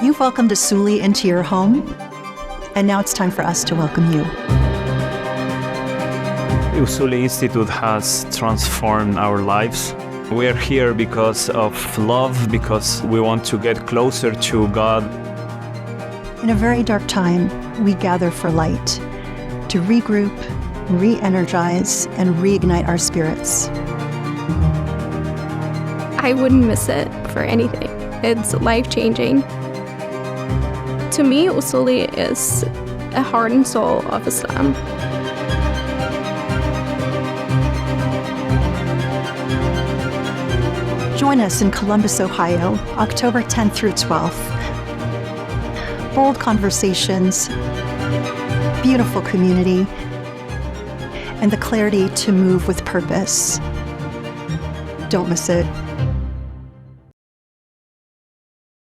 You've welcomed Usuli into your home, and now it's time for us to welcome you. Usuli Institute has transformed our lives. We're here because of love, because we want to get closer to God. In a very dark time, we gather for light, to regroup, re-energize, and reignite our spirits. I wouldn't miss it for anything. It's life-changing. To me, Usuli is a heart and soul of Islam. Join us in Columbus, Ohio, October 10th through 12th. Bold conversations, beautiful community, and the clarity to move with purpose. Don't miss it.